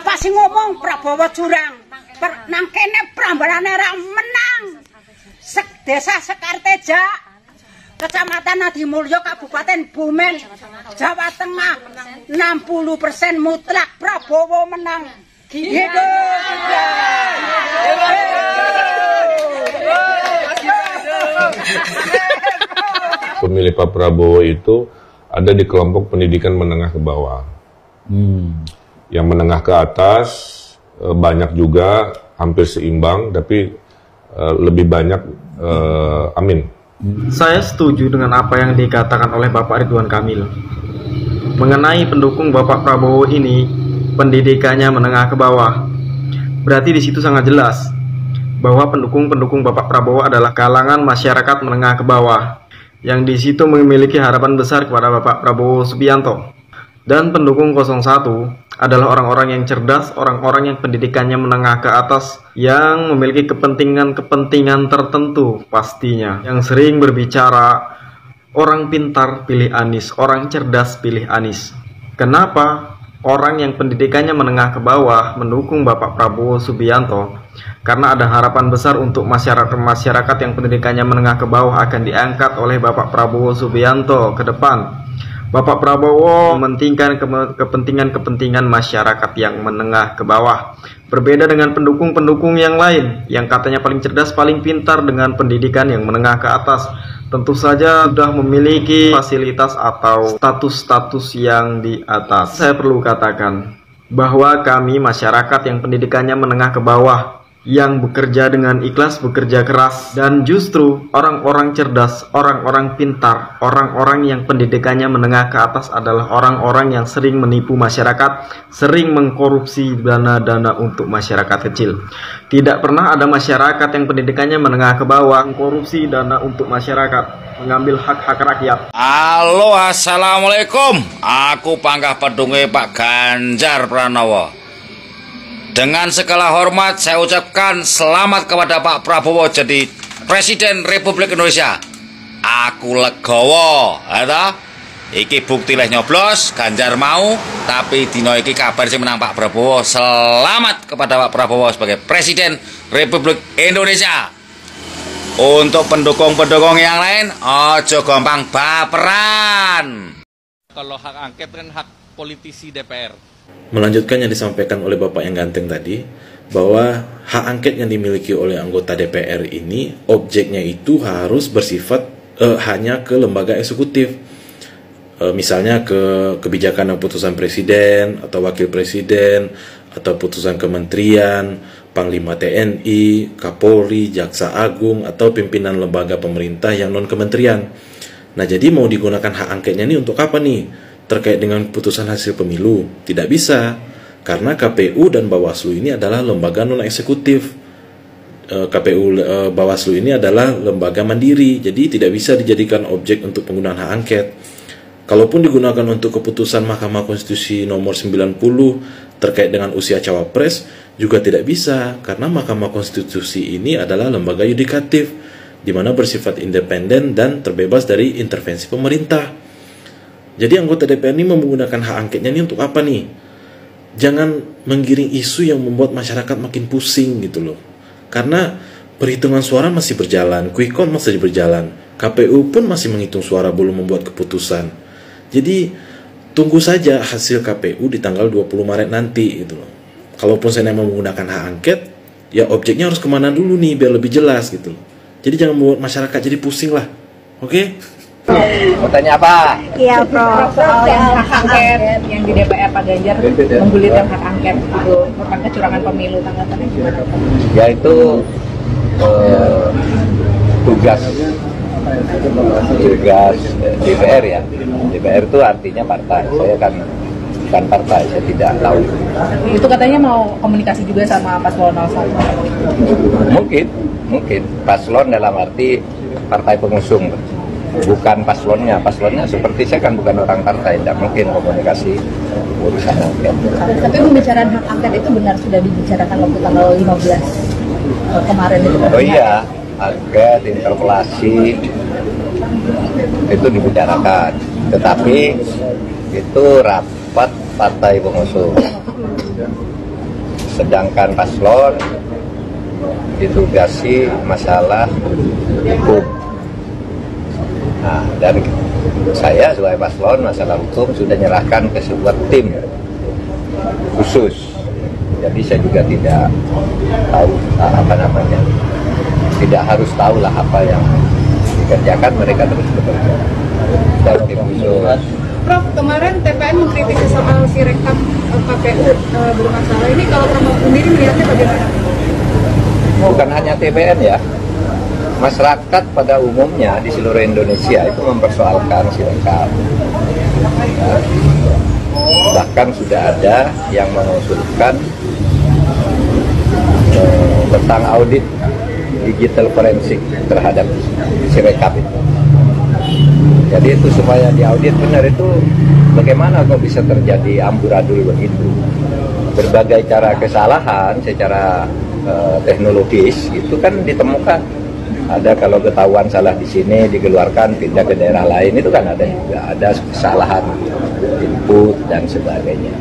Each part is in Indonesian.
Siapa sih ngomong Prabowo curang? Nang kene Prambalane ra menang. Desa Sekarteja, Kecamatan Adimulyo, Kabupaten Bumen, Jawa Tengah, 60% mutlak Prabowo menang. Gitu. Pemilih Pak Prabowo itu ada di kelompok pendidikan menengah ke bawah. Yang menengah ke atas banyak juga, hampir seimbang, tapi lebih banyak amin. Saya setuju dengan apa yang dikatakan oleh Bapak Ridwan Kamil mengenai pendukung Bapak Prabowo ini pendidikannya menengah ke bawah. Berarti di situ sangat jelas bahwa pendukung-pendukung Bapak Prabowo adalah kalangan masyarakat menengah ke bawah yang di situ memiliki harapan besar kepada Bapak Prabowo Subianto. Dan pendukung 01 adalah orang-orang yang cerdas, orang-orang yang pendidikannya menengah ke atas, yang memiliki kepentingan-kepentingan tertentu pastinya, yang sering berbicara, orang pintar pilih Anies, orang cerdas pilih Anies. Kenapa orang yang pendidikannya menengah ke bawah mendukung Bapak Prabowo Subianto? Karena ada harapan besar untuk masyarakat yang pendidikannya menengah ke bawah akan diangkat oleh Bapak Prabowo Subianto ke depan. Bapak Prabowo mementingkan kepentingan masyarakat yang menengah ke bawah. Berbeda dengan pendukung-pendukung yang lain yang katanya paling cerdas, paling pintar dengan pendidikan yang menengah ke atas. Tentu saja sudah memiliki fasilitas atau status-status yang di atas. Saya perlu katakan bahwa kami masyarakat yang pendidikannya menengah ke bawah, yang bekerja dengan ikhlas, bekerja keras, dan justru orang-orang cerdas, orang-orang pintar, orang-orang yang pendidikannya menengah ke atas adalah orang-orang yang sering menipu masyarakat, sering mengkorupsi dana-dana untuk masyarakat kecil. Tidak pernah ada masyarakat yang pendidikannya menengah ke bawah mengkorupsi dana untuk masyarakat, mengambil hak-hak rakyat. Halo, assalamualaikum. Aku panggah pedunge Pak Ganjar Pranowo. Dengan segala hormat saya ucapkan selamat kepada Pak Prabowo jadi Presiden Republik Indonesia. Aku legowo, ada. Iki bukti leh nyoblos, Ganjar mau, tapi dino iki kabar sih menang Pak Prabowo. Selamat kepada Pak Prabowo sebagai Presiden Republik Indonesia. Untuk pendukung-pendukung yang lain, ojo gampang baperan. Kalau hak angket kan hak politisi DPR. Melanjutkan yang disampaikan oleh Bapak yang ganteng tadi, bahwa hak angket yang dimiliki oleh anggota DPR ini, objeknya itu harus bersifat hanya ke lembaga eksekutif. Misalnya ke kebijakan dan putusan presiden, atau wakil presiden, atau putusan kementerian, Panglima TNI, Kapolri, Jaksa Agung, atau pimpinan lembaga pemerintah yang non-kementerian. Nah, jadi mau digunakan hak angketnya ini untuk apa nih? Terkait dengan putusan hasil pemilu, tidak bisa, karena KPU dan Bawaslu ini adalah lembaga non-eksekutif. Bawaslu ini adalah lembaga mandiri, jadi tidak bisa dijadikan objek untuk penggunaan hak angket. Kalaupun digunakan untuk keputusan Mahkamah Konstitusi nomor 90 terkait dengan usia cawapres, juga tidak bisa, karena Mahkamah Konstitusi ini adalah lembaga yudikatif, di mana bersifat independen dan terbebas dari intervensi pemerintah. Jadi anggota DPR ini menggunakan hak angketnya ini untuk apa nih? Jangan menggiring isu yang membuat masyarakat makin pusing gitu loh. Karena perhitungan suara masih berjalan, quick count masih berjalan, KPU pun masih menghitung suara belum membuat keputusan. Jadi tunggu saja hasil KPU di tanggal 20 Maret nanti gitu loh. Kalaupun saya mau menggunakan hak angket, ya objeknya harus kemana dulu nih biar lebih jelas gitu loh. Jadi jangan membuat masyarakat jadi pusing lah. Oke? Mau tanya apa? Iya, Prof. Soal yang hak angket yang di DPR Pak Ganjar menggulirkan hak angket itu merupakan kecurangan pemilu, tanggapannya gimana? Ya itu tugas DPR ya. DPR itu artinya partai. Saya kan bukan partai, saya tidak tahu. Itu katanya mau komunikasi juga sama Paslon 01. Mungkin Paslon dalam arti partai pengusung. Bukan paslonnya seperti saya kan bukan orang partai, tidak mungkin komunikasi urusan angket. Tapi pembicaraan hak angket itu benar sudah dibicarakan waktu tanggal 15 kemarin itu? Oh iya, angket, interpelasi itu dibicarakan, tetapi itu rapat partai pengusung. sedangkan paslon ditugasi masalah hukum. Nah, dan saya sebagai paslon masalah hukum sudah menyerahkan ke sebuah tim khusus. Jadi saya juga tidak tahu tidak harus tahulah apa yang dikerjakan, mereka terus bekerja. Dan tim khusus. Prof, kemarin TPN mengkritisi soal Sirekap KPU bermasalah. Ini kalau Prof sendiri melihatnya bagaimana? Bukan hanya TPN ya, masyarakat pada umumnya di seluruh Indonesia itu mempersoalkan Sirekap. Ya. Bahkan sudah ada yang mengusulkan tentang audit digital forensik terhadap Sirekap itu. Jadi itu supaya diaudit benar itu bagaimana kok bisa terjadi amburadul begitu. Berbagai cara kesalahan secara teknologis itu kan ditemukan. Ada kalau ketahuan salah di sini dikeluarkan pindah ke daerah lain, itu kan ada juga, ada kesalahan input dan sebagainya.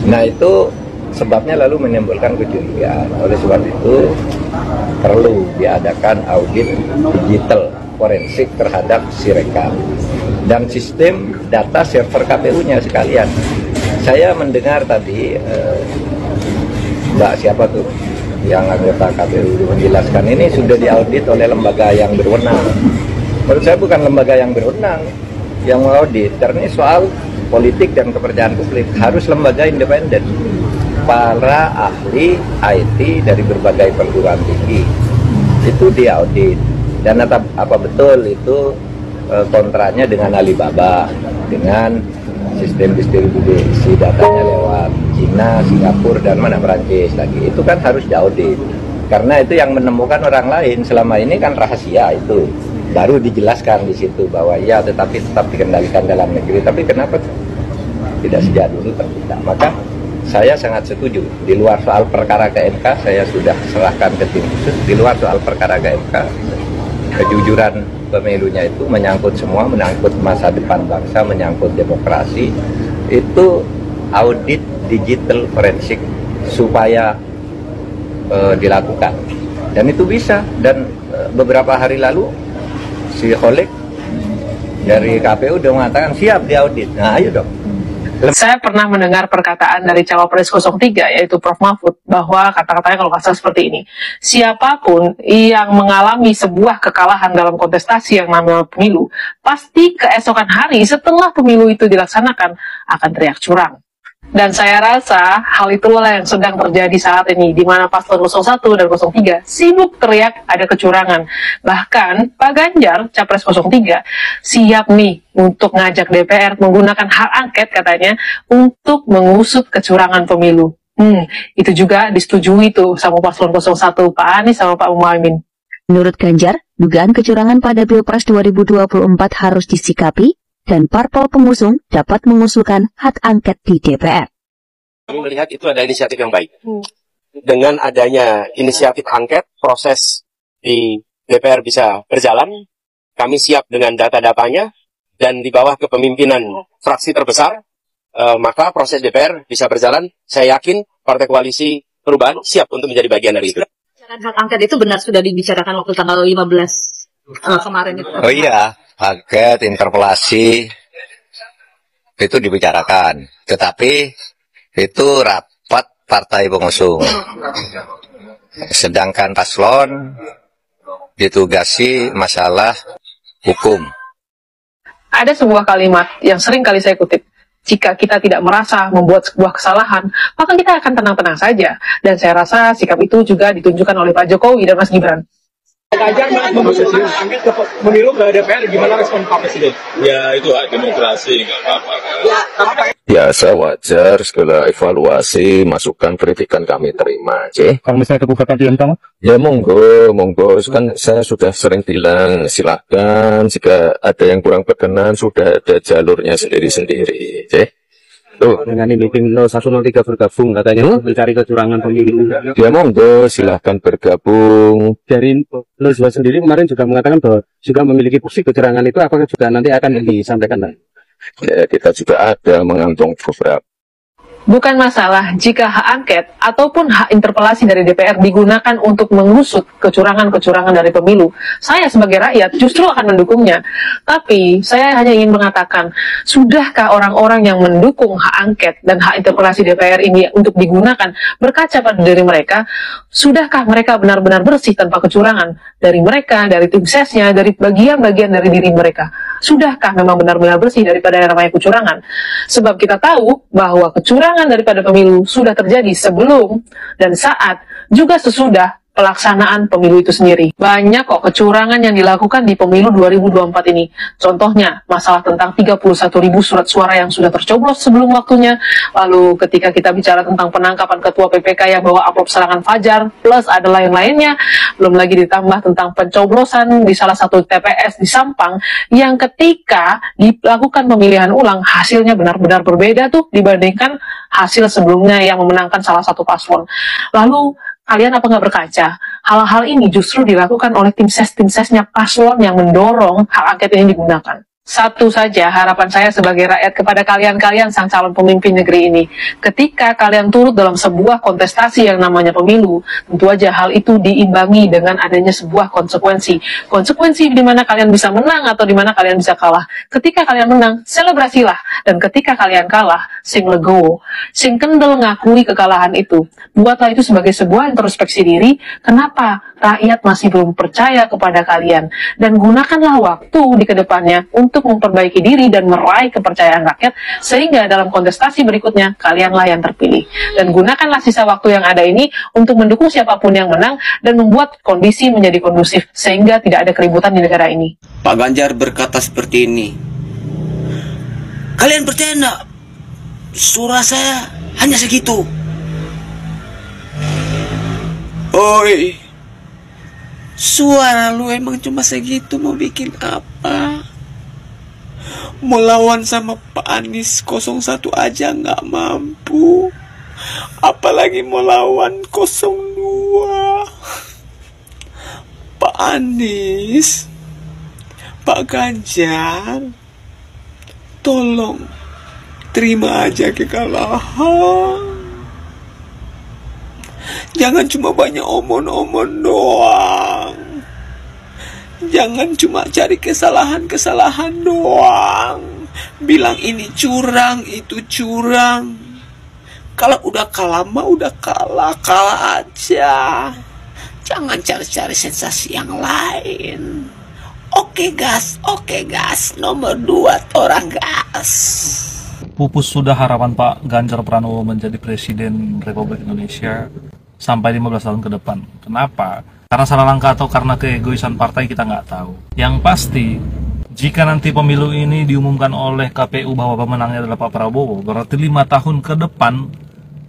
Nah itu sebabnya lalu menimbulkan kecurigaan. Oleh sebab itu perlu diadakan audit digital forensik terhadap Sirekap dan sistem data server KPU-nya sekalian. Saya mendengar tadi Mbak siapa tuh yang anggota KPU menjelaskan ini sudah diaudit oleh lembaga yang berwenang. Menurut saya bukan lembaga yang berwenang yang mengaudit, karena ini soal politik dan kepercayaan publik, harus lembaga independen. Para ahli IT dari berbagai perguruan tinggi itu diaudit. Dan apa betul itu kontraknya dengan Alibaba, dengan sistem distribusi datanya lewat Cina, Singapura, dan mana Perancis lagi. Itu kan harus diaudit. Karena itu yang menemukan orang lain. Selama ini kan rahasia itu. Baru dijelaskan di situ bahwa ya tetapi tetap dikendalikan dalam negeri. Tapi kenapa tidak sejak dulu terbuka? Maka saya sangat setuju. Di luar soal perkara ke MK, saya sudah serahkan ke tim khusus. Di luar soal perkara ke MK, kejujuran pemilunya itu menyangkut semua, menyangkut masa depan bangsa, menyangkut demokrasi. Itu audit digital forensik supaya dilakukan. Dan itu bisa. Dan beberapa hari lalu si Kholek dari KPU udah mengatakan siap diaudit. Nah ayo dong. Saya pernah mendengar perkataan dari Cawapres 03, yaitu Prof. Mahfud, bahwa kata-katanya kalau nggak salah seperti ini, siapapun yang mengalami sebuah kekalahan dalam kontestasi yang namanya pemilu, pasti keesokan hari setelah pemilu itu dilaksanakan akan teriak curang. Dan saya rasa hal itulah yang sedang terjadi saat ini, di mana paslon 01 dan 03 sibuk teriak ada kecurangan. Bahkan Pak Ganjar, Capres 03, siap nih untuk ngajak DPR menggunakan hak angket katanya untuk mengusut kecurangan pemilu. Itu juga disetujui tuh sama paslon 01, Pak Anies sama Pak Muhaimin. Menurut Ganjar, dugaan kecurangan pada Pilpres 2024 harus disikapi dan parpol pengusung dapat mengusulkan hak angket di DPR. Kami melihat itu ada inisiatif yang baik. Dengan adanya inisiatif angket, proses di DPR bisa berjalan. Kami siap dengan data-datanya, dan di bawah kepemimpinan fraksi terbesar, maka proses DPR bisa berjalan. Saya yakin Partai Koalisi Perubahan siap untuk menjadi bagian dari itu. Hak angket itu benar sudah dibicarakan waktu tanggal 15 kemarin itu. Oh iya. Angket, interpelasi itu dibicarakan, tetapi itu rapat partai pengusung. Sedangkan paslon ditugasi masalah hukum. Ada sebuah kalimat yang sering kali saya kutip. Jika kita tidak merasa membuat sebuah kesalahan, maka kita akan tenang-tenang saja. Dan saya rasa sikap itu juga ditunjukkan oleh Pak Jokowi dan Mas Gibran. Ganjar memposisi angket ke pemilu ke DPR, gimana respon Pak Presiden? Ya itu hak demokrasi, nggak apa-apa. Biasa, wajar, segala evaluasi, masukan, kritikan kami terima. Kalau misalnya kebukaan di MK, ya monggo. Kan saya sudah sering bilang, silakan. Jika ada yang kurang berkenan, sudah ada jalurnya sendiri-sendiri. Tuh, dengan ini tim 0103 bergabung katanya mencari kecurangan pemilu. Ya monggo, silahkan bergabung. Dari 02 sendiri kemarin juga mengatakan bahwa juga memiliki bukti kecurangan itu, apakah juga nanti akan disampaikan? Ya, kita juga ada mengantung beberapa. Bukan masalah jika hak angket ataupun hak interpelasi dari DPR digunakan untuk mengusut kecurangan-kecurangan dari pemilu. Saya sebagai rakyat justru akan mendukungnya. Tapi saya hanya ingin mengatakan, sudahkah orang-orang yang mendukung hak angket dan hak interpelasi DPR ini untuk digunakan berkaca pada diri mereka? Sudahkah mereka benar-benar bersih tanpa kecurangan? Dari mereka, dari tim sesnya, dari bagian-bagian dari diri mereka. Sudahkah memang benar-benar bersih daripada yang namanya kecurangan? Sebab kita tahu bahwa kecurangan daripada pemilu sudah terjadi sebelum dan saat juga sesudah pelaksanaan pemilu itu sendiri. Banyak kok kecurangan yang dilakukan di pemilu 2024 ini. Contohnya, masalah tentang 31.000 surat suara yang sudah tercoblos sebelum waktunya. Lalu ketika kita bicara tentang penangkapan ketua PPK yang bawa amplop serangan fajar, plus ada lain-lainnya. Belum lagi ditambah tentang pencoblosan di salah satu TPS di Sampang, yang ketika dilakukan pemilihan ulang, hasilnya benar-benar berbeda tuh dibandingkan hasil sebelumnya yang memenangkan salah satu paslon. Lalu, kalian apa nggak berkaca? Hal-hal ini justru dilakukan oleh tim sesnya paslon yang mendorong hak angket ini digunakan. Satu saja harapan saya sebagai rakyat kepada kalian-kalian sang calon pemimpin negeri ini. Ketika kalian turut dalam sebuah kontestasi yang namanya pemilu, tentu aja hal itu diimbangi dengan adanya sebuah konsekuensi. Konsekuensi di mana kalian bisa menang atau di mana kalian bisa kalah. Ketika kalian menang, selebrasilah. Dan ketika kalian kalah, sing legowo. Sing kendel ngakui kekalahan itu. Buatlah itu sebagai sebuah introspeksi diri, kenapa rakyat masih belum percaya kepada kalian. Dan gunakanlah waktu di kedepannya untuk memperbaiki diri dan meraih kepercayaan rakyat, sehingga dalam kontestasi berikutnya kalianlah yang terpilih. Dan gunakanlah sisa waktu yang ada ini untuk mendukung siapapun yang menang dan membuat kondisi menjadi kondusif, sehingga tidak ada keributan di negara ini. Pak Ganjar berkata seperti ini, kalian percaya enggak? Suara saya hanya segitu. Oi, suara lu emang cuma segitu, mau bikin apa? Mau lawan sama Pak Anies 01 aja nggak mampu, apalagi mau lawan 02. Pak Anies, Pak Ganjar, tolong terima aja kekalahan. Jangan cuma banyak omong-omong doang. Jangan cuma cari kesalahan-kesalahan doang. Bilang ini curang, itu curang. Kalau udah kalah mah udah kalah aja. Jangan cari-cari sensasi yang lain. Oke gas, nomor 2 orang gas. Pupus sudah harapan Pak Ganjar Pranowo menjadi Presiden Republik Indonesia sampai 15 tahun ke depan. Kenapa? Karena salah langkah atau karena keegoisan partai kita nggak tahu. Yang pasti, jika nanti pemilu ini diumumkan oleh KPU bahwa pemenangnya adalah Pak Prabowo, berarti 5 tahun ke depan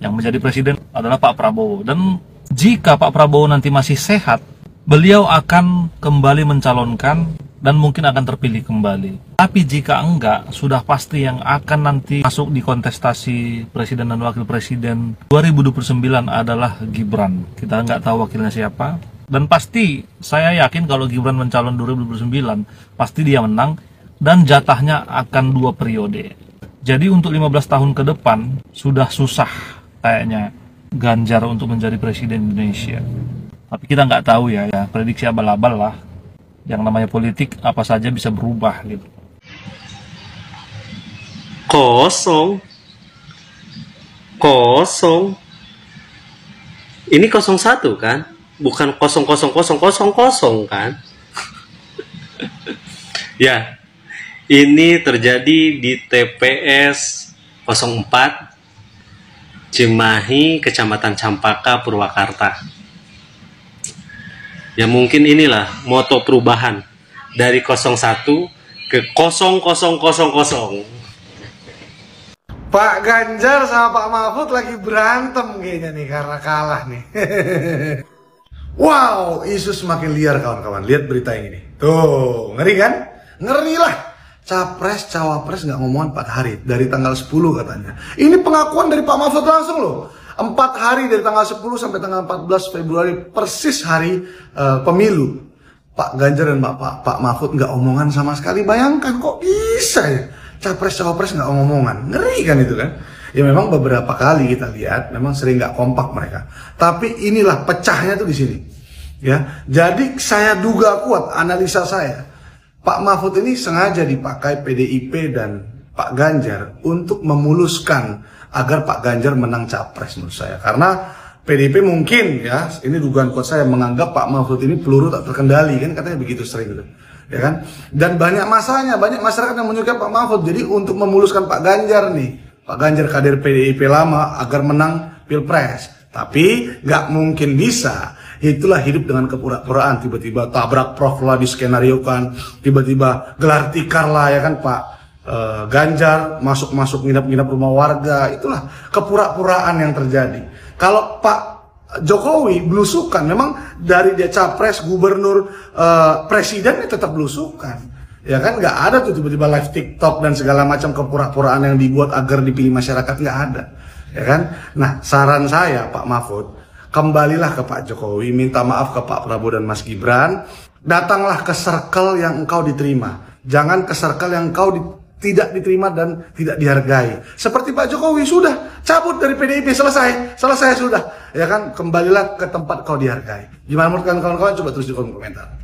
yang menjadi Presiden adalah Pak Prabowo. Dan jika Pak Prabowo nanti masih sehat, beliau akan kembali mencalonkan dan mungkin akan terpilih kembali. Tapi jika enggak, sudah pasti yang akan nanti masuk di kontestasi Presiden dan Wakil Presiden 2029 adalah Gibran. Kita nggak tahu wakilnya siapa. Dan pasti saya yakin kalau Gibran mencalon 2029, pasti dia menang dan jatahnya akan 2 periode. Jadi untuk 15 tahun ke depan sudah susah kayaknya Ganjar untuk menjadi Presiden Indonesia. Tapi kita nggak tahu ya, prediksi abal-abal lah. Yang namanya politik apa saja bisa berubah gitu. Kosong. Ini 01 kan? Bukan 000000 kan? Ya, ini terjadi di TPS 04 Cimahi, Kecamatan Campaka, Purwakarta. Ya mungkin inilah moto perubahan dari 01 ke 0000. Pak Ganjar sama Pak Mahfud lagi berantem kayaknya nih karena kalah nih. Wow, isu semakin liar kawan-kawan. Lihat berita yang ini. Tuh, ngeri kan? Ngeri lah. Capres, cawapres nggak ngomongan 4 hari. Dari tanggal 10 katanya. Ini pengakuan dari Pak Mahfud langsung loh. 4 hari dari tanggal 10 sampai tanggal 14 Februari. Persis hari pemilu. Pak Ganjar dan Pak Mahfud nggak omongan sama sekali. Bayangkan kok bisa ya. Capres, cawapres nggak omongan. Ngeri kan itu kan? Ya memang beberapa kali kita lihat memang sering nggak kompak mereka. Tapi inilah pecahnya tuh di sini. Ya, jadi saya duga kuat analisa saya, Pak Mahfud ini sengaja dipakai PDIP dan Pak Ganjar untuk memuluskan agar Pak Ganjar menang capres menurut saya. Karena PDIP mungkin ya, ini dugaan kuat saya, menganggap Pak Mahfud ini peluru tak terkendali, kan katanya begitu sering gitu. Ya kan? Dan banyak masanya, banyak masyarakat yang menyukai Pak Mahfud. Jadi untuk memuluskan Pak Ganjar nih, Pak Ganjar kader PDIP lama agar menang Pilpres. Tapi nggak mungkin bisa. Itulah hidup dengan kepura-puraan. Tiba-tiba tabrak Prof lah diskenariokan, tiba-tiba gelar tikar lah ya kan Pak Ganjar masuk-masuk nginap-nginap rumah warga. Itulah kepura-puraan yang terjadi. Kalau Pak Jokowi belusukan, memang dari dia capres, gubernur, presiden tetap belusukan, ya kan? Nggak ada tuh tiba-tiba live TikTok dan segala macam kepura-puraan yang dibuat agar dipilih masyarakat, nggak ada, ya kan? Nah, saran saya Pak Mahfud, kembalilah ke Pak Jokowi, minta maaf ke Pak Prabowo dan Mas Gibran, datanglah ke circle yang engkau diterima, jangan ke circle yang engkau tidak diterima dan tidak dihargai. Seperti Pak Jokowi, sudah cabut dari PDIP, selesai sudah, ya kan, kembalilah ke tempat kau dihargai. Gimana menurut kawan-kawan? Coba tulis di kolom komentar.